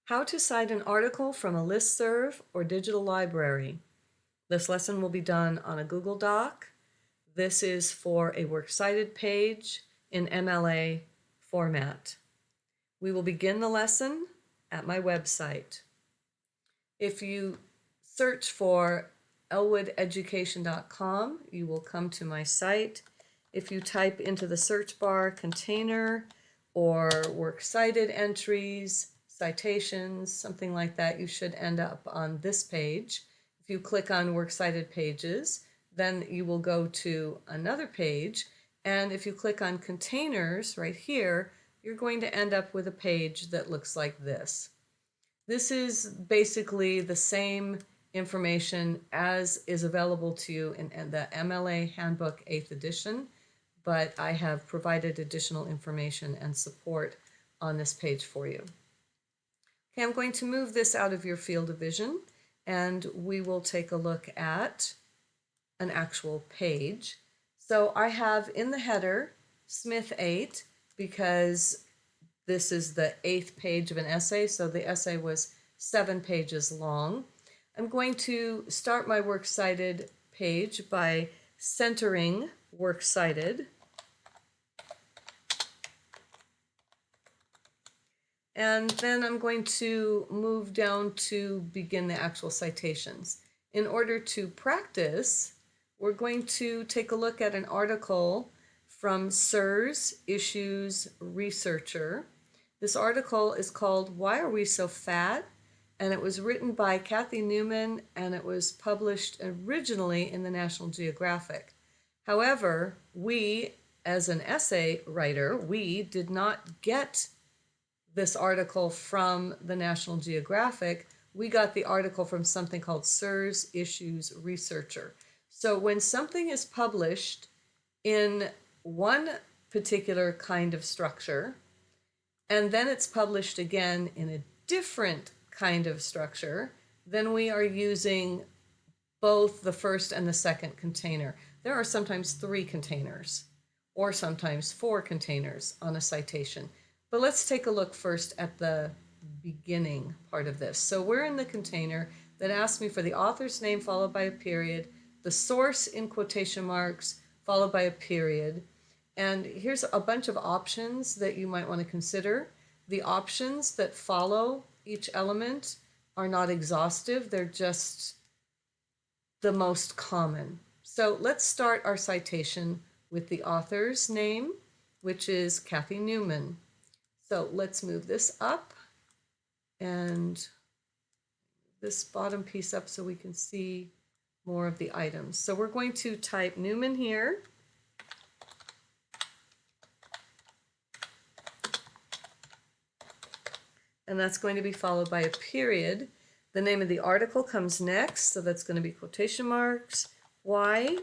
How to cite an article from a listserv or digital library. This lesson will be done on a Google Doc. This is for a works cited page in MLA format. We will begin the lesson at my website. If you search for elwoodeducation.com, you will come to my site. If you type into the search bar container or works cited entries, citations, something like that, you should end up on this page. If you click on works cited pages, then you will go to another page. And if you click on containers right here, you're going to end up with a page that looks like this. This is basically the same information as is available to you in the MLA Handbook 8th edition, but I have provided additional information and support on this page for you. Okay, I'm going to move this out of your field of vision, and we will take a look at an actual page. So I have in the header Smith 8 because this is the 8th page of an essay, so the essay was 7 pages long. I'm going to start my works cited page by centering works cited. And then I'm going to move down to begin the actual citations. In order to practice, we're going to take a look at an article from SIRS Issues Researcher. This article is called Why Are We So Fat? And it was written by Kathy Newman, and it was published originally in the National Geographic. However, we, as an essay writer, we did not get this article from the National Geographic. We got the article from something called SIRS Issues Researcher. So when something is published in one particular kind of structure, and then it's published again in a different kind of structure, then we are using both the first and the second container. There are sometimes 3 containers or sometimes 4 containers on a citation. But let's take a look first at the beginning part of this. So we're in the container that asks me for the author's name followed by a period, the source in quotation marks followed by a period. And here's a bunch of options that you might want to consider. The options that follow each element are not exhaustive, they're just the most common. So let's start our citation with the author's name, which is Kathy Newman. So let's move this up and this bottom piece up so we can see more of the items. So we're going to type Newman here. And that's going to be followed by a period. The name of the article comes next, so that's going to be quotation marks. Why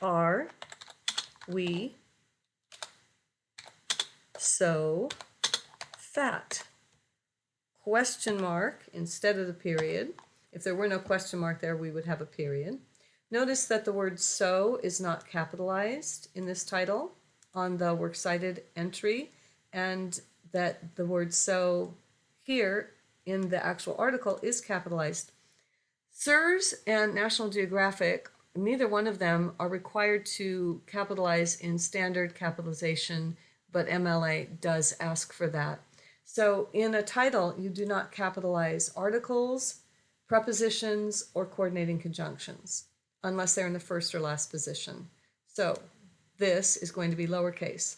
are we so fat? Question mark instead of the period. If there were no question mark there, we would have a period. Notice that the word so is not capitalized in this title on the works cited entry, and that the word so here in the actual article is capitalized. SIRS and National Geographic, neither one of them are required to capitalize in standard capitalization, but MLA does ask for that. So in a title, you do not capitalize articles, prepositions, or coordinating conjunctions, unless they're in the first or last position. So this is going to be lowercase.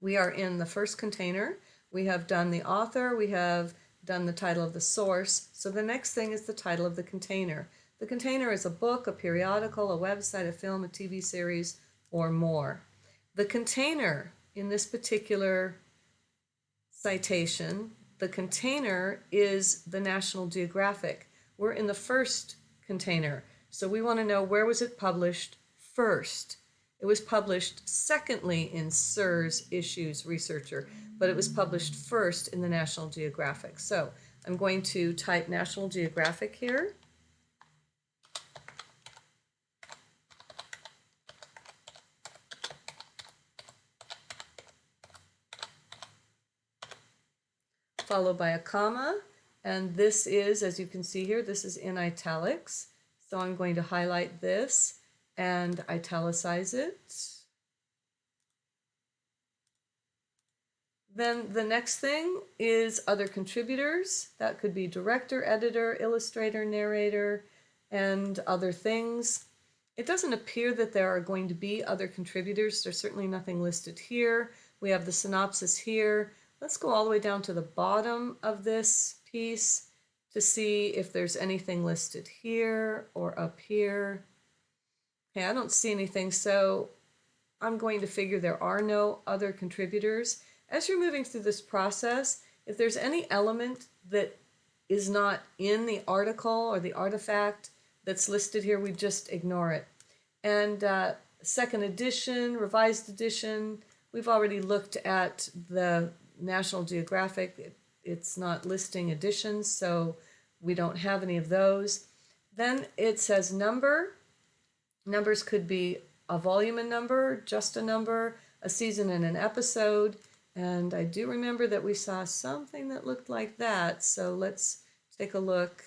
We are in the first container. We have done the author. We have done the title of the source. So the next thing is the title of the container. The container is a book, a periodical, a website, a film, a TV series, or more. The container in this particular citation, the container is the National Geographic. We're in the first container. So we want to know, where was it published first? It was published secondly in SIRS Issues Researcher, but it was published first in the National Geographic. So I'm going to type National Geographic here. followed by a comma. And this is, as you can see here, this is in italics. So I'm going to highlight this and italicize it. Then the next thing is other contributors. That could be director, editor, illustrator, narrator, and other things. It doesn't appear that there are going to be other contributors. There's certainly nothing listed here. We have the synopsis here. Let's go all the way down to the bottom of this piece to see if there's anything listed here or up here. Okay, I don't see anything, so I'm going to figure there are no other contributors. As you're moving through this process, if there's any element that is not in the article or the artifact that's listed here, we just ignore it. And second edition, revised edition, we've already looked at the National Geographic. It's not listing editions, so we don't have any of those. Then it says number. Numbers could be a volume and number, just a number, a season and an episode. And I do remember that we saw something that looked like that. So let's take a look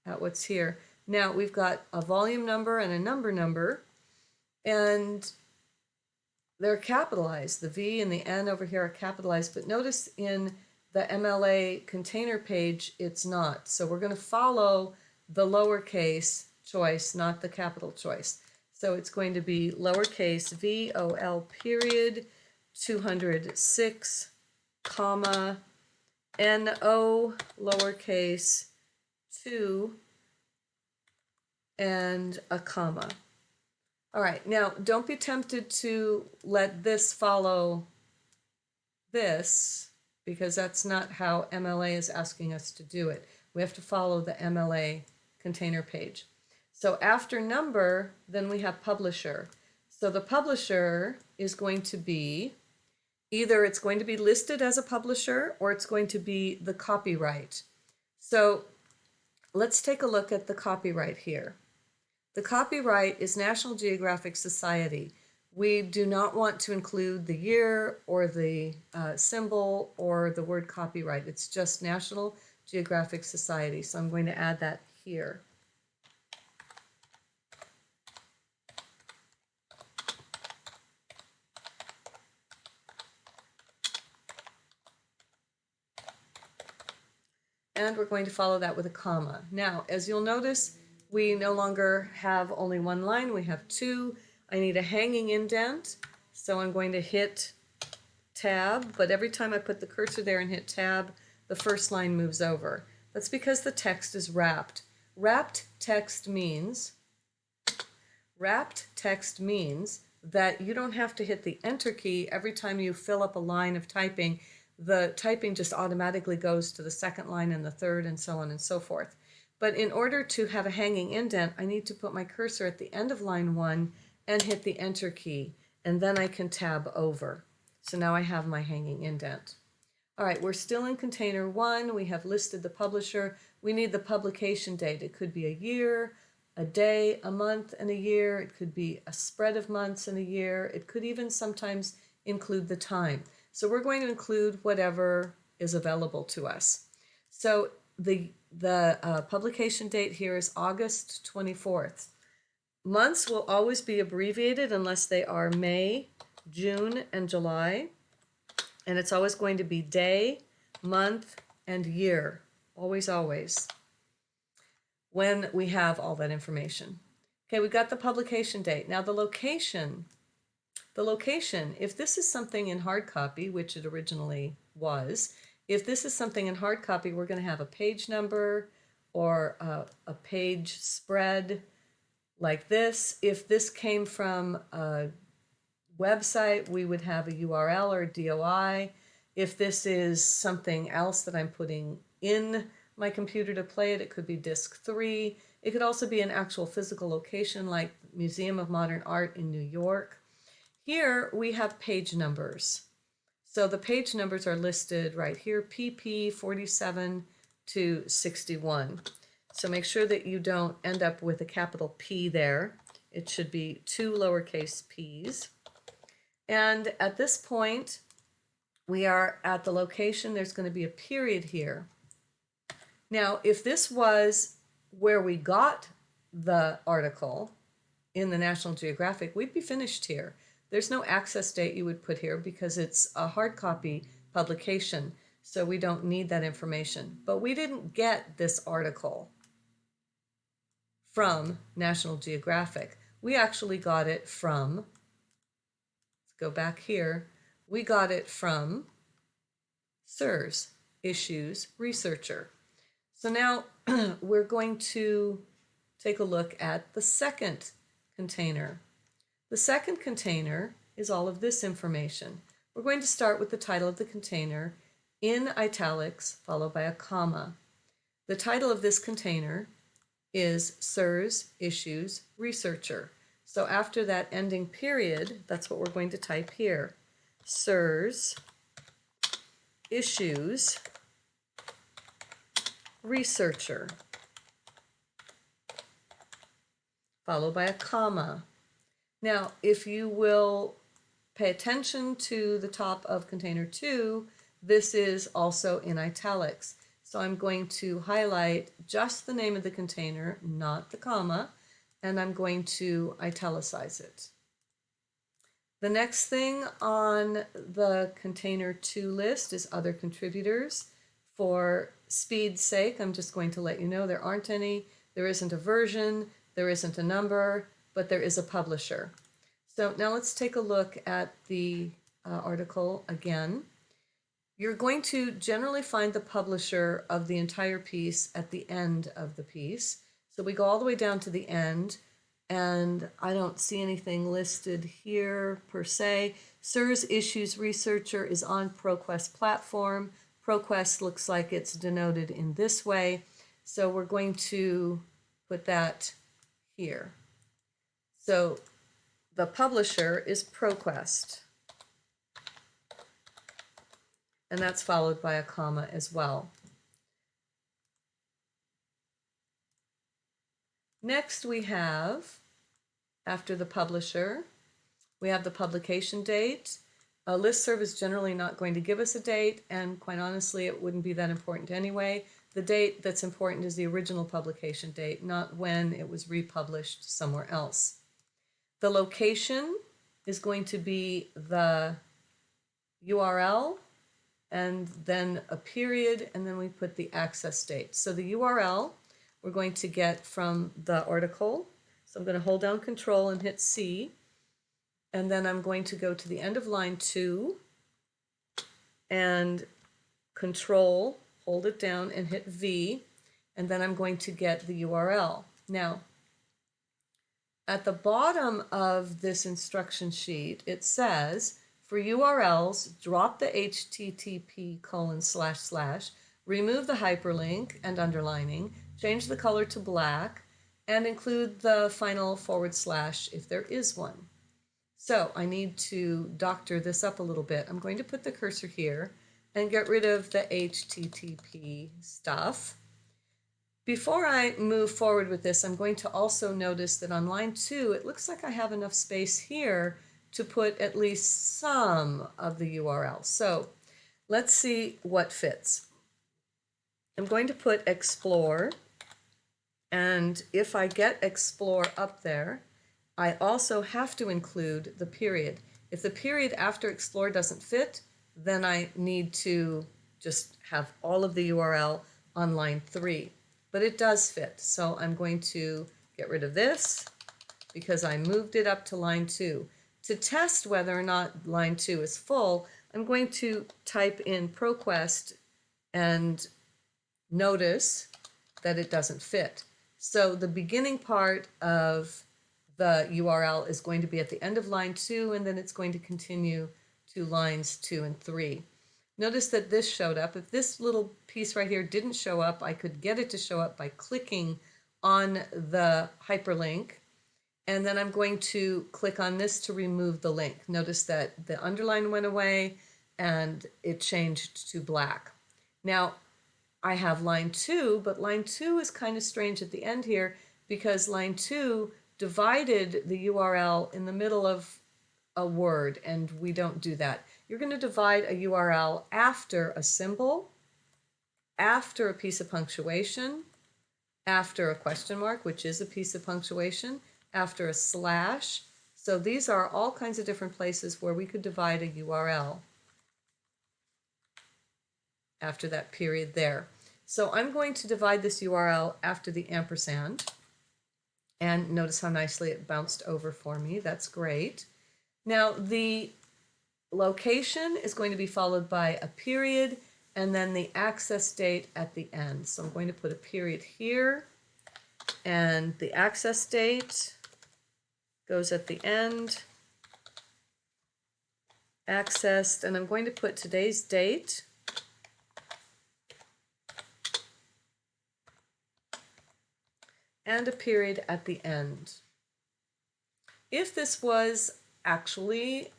at what's here. Now we've got a volume number and a number, and they're capitalized. The V and the N over here are capitalized, but notice in the MLA container page, it's not. So we're going to follow the lowercase choice, not the capital choice. So it's going to be lowercase VOL period 206, comma, NO lowercase 2 and a comma. All right, now don't be tempted to let this follow this, because that's not how MLA is asking us to do it. We have to follow the MLA container page. So after number, then we have publisher. So the publisher is going to be, either it's going to be listed as a publisher or it's going to be the copyright. So let's take a look at the copyright here. The copyright is National Geographic Society. We do not want to include the year or the symbol or the word copyright. It's just National Geographic Society. So I'm going to add that here. And we're going to follow that with a comma. Now, as you'll notice, we no longer have only one line, we have two. I need a hanging indent, so I'm going to hit tab, but every time I put the cursor there and hit tab, the first line moves over. That's because the text is wrapped. Wrapped text means that you don't have to hit the enter key every time you fill up a line of typing. The typing just automatically goes to the second line and the third and so on and so forth. But in order to have a hanging indent, I need to put my cursor at the end of line 1 and hit the enter key, and then I can tab over. So now I have my hanging indent. All right, we're still in container 1. We have listed the publisher. We need the publication date. It could be a year, a day, a month, and a year. It could be a spread of months and a year. It could even sometimes include the time. So we're going to include whatever is available to us. So the publication date here is August 24th. Months will always be abbreviated unless they are May, June, and July. And it's always going to be day, month, and year. Always, always. When we have all that information. Okay, we got the publication date. Now the location, if this is something in hard copy, which it originally was, if this is something in hard copy, we're going to have a page number or a page spread like this. If this came from a website, we would have a URL or DOI. If this is something else that I'm putting in my computer to play it, it could be disk 3. It could also be an actual physical location like Museum of Modern Art in New York. Here we have page numbers. So the page numbers are listed right here, PP 47 to 61. So make sure that you don't end up with a capital P there. It should be 2 lowercase p's. And at this point, we are at the location, there's going to be a period here. Now, if this was where we got the article in the National Geographic, we'd be finished here. There's no access date you would put here because it's a hard copy publication, so we don't need that information. But we didn't get this article from National Geographic. We actually got it from, let's go back here, we got it from CIRS, Issues Researcher. So now we're going to take a look at the second container. The second container is all of this information. We're going to start with the title of the container in italics, followed by a comma. The title of this container is CIRS Issues Researcher. So after that ending period, that's what we're going to type here. CIRS Issues Researcher, followed by a comma. Now, if you will pay attention to the top of container 2, this is also in italics. So I'm going to highlight just the name of the container, not the comma, and I'm going to italicize it. The next thing on the container 2 list is other contributors. For speed's sake, I'm just going to let you know there aren't any. There isn't a version, there isn't a number, but there is a publisher. So now let's take a look at the article again. You're going to generally find the publisher of the entire piece at the end of the piece. So we go all the way down to the end, and I don't see anything listed here per se. CIRS Issues Researcher is on ProQuest platform. ProQuest looks like it's denoted in this way, so we're going to put that here. So the publisher is ProQuest, and that's followed by a comma as well. Next we have, after the publisher, we have the publication date. A listserv is generally not going to give us a date, and quite honestly, it wouldn't be that important anyway. The date that's important is the original publication date, not when it was republished somewhere else. The location is going to be the URL, and then a period, and then we put the access date. So the URL we're going to get from the article. So I'm going to hold down Control and hit C. And then I'm going to go to the end of line 2 and Control, hold it down and hit V, and then I'm going to get the URL. Now, at the bottom of this instruction sheet, it says, for URLs, drop the http:// remove the hyperlink and underlining, change the color to black, and include the final / if there is one. So I need to doctor this up a little bit. I'm going to put the cursor here and get rid of the HTTP stuff. Before I move forward with this, I'm going to also notice that on line 2, it looks like I have enough space here to put at least some of the URL. So let's see what fits. I'm going to put explore, and if I get explore up there, I also have to include the period. If the period after explore doesn't fit, then I need to just have all of the URL on line 3. But it does fit, so I'm going to get rid of this because I moved it up to line 2. To test whether or not line 2 is full, I'm going to type in ProQuest and notice that it doesn't fit. So the beginning part of the URL is going to be at the end of line 2, and then it's going to continue to lines 2 and 3. Notice that this showed up. If this little piece right here didn't show up, I could get it to show up by clicking on the hyperlink, and then I'm going to click on this to remove the link. Notice that the underline went away and it changed to black. Now, I have line 2, but line 2 is kind of strange at the end here because line 2 divided the URL in the middle of a word, and we don't do that. You're going to divide a URL after a symbol, after a piece of punctuation, after a question mark, which is a piece of punctuation, after a slash. So these are all kinds of different places where we could divide a URL after that period there. So I'm going to divide this URL after the ampersand. And notice how nicely it bounced over for me. That's great. Now the location is going to be followed by a period and then the access date at the end. So I'm going to put a period here, and the access date goes at the end, accessed, and I'm going to put today's date, and a period at the end. If this was actually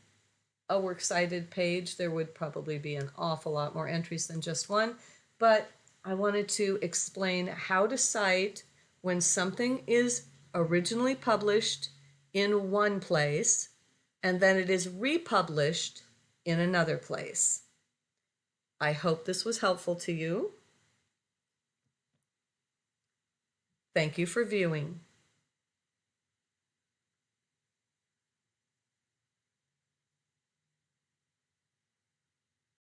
a works cited page, there would probably be an awful lot more entries than just one, but I wanted to explain how to cite when something is originally published in one place and then it is republished in another place. I hope this was helpful to you. Thank you for viewing.